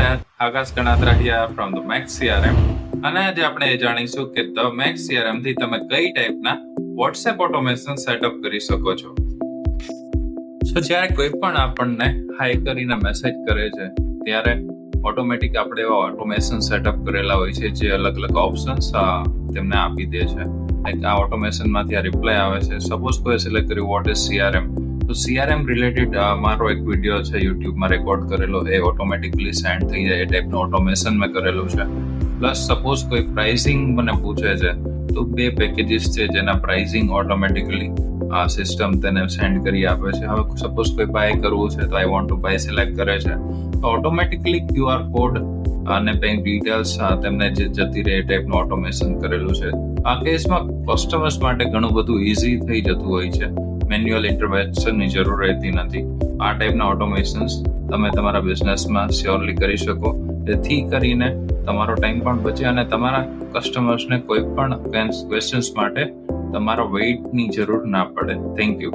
friend, Akash Ganatra here from the Max CRM અને આજે આપણે એ જાણીશું કે The Max CRM થી તમે કઈ ટાઈપના WhatsApp ઓટોમેશન સેટઅપ કરી શકો છો. So જ્યારે કોઈ પણ આપણને હાઈ કરીને મેસેજ કરે છે ત્યારે ઓટોમેટિક આપણે એવા ઓટોમેશન સેટઅપ કરેલા હોય છે જે અલગ અલગ ઓપ્શન્સ તેમને આપી દે છે. લાઈક આ ઓટોમેશનમાંથી આ રિપ્લાય આવે છે. સપોઝ કોઈ સિલેક્ટ કર્યું વોટ ઇઝ CRM, તો CRM રિલેટેડ મારો એક વિડીયો છે યુટ્યુબમાં રેકોર્ડ કરેલો, એ ઓટોમેટિકલી સેન્ડ થઈ જાય એ ટાઈપનું ઓટોમેશન મેં કરેલું છે. પ્લસ સપોઝ કોઈ પ્રાઇસિંગ મને પૂછે છે તો 2 પેકેજીસ છે જેના પ્રાઇસિંગ ઓટોમેટિકલી સિસ્ટમ તેને સેન્ડ કરી આપે છે. હવે સપોઝ કોઈ બાય કરવું છે તો I want to buy select કરે છે તો ઓટોમેટિકલી QR કોડ અને બેંક ડિટેલ્સ તેમને જે જતી રહે એ ટાઈપનું ઓટોમેશન કરેલું છે. આ કેસમાં કસ્ટમર્સ માટે ઘણું બધું ઇઝી થઈ જતું હોય છે. મેન્યુઅલ ઇન્ટરવેન્શનની જરૂર રહેતી નથી. આ ટાઈપના ઓટોમેશન્સ તમે તમારા બિઝનેસમાં શ્યોરલી કરી શકો, જેથી કરીને તમારો ટાઈમ પણ બચે અને તમારા કસ્ટમર્સને કોઈ પણ ક્વેશ્ચન્સ માટે તમારા વેઇટની જરૂર ના પડે. Thank you.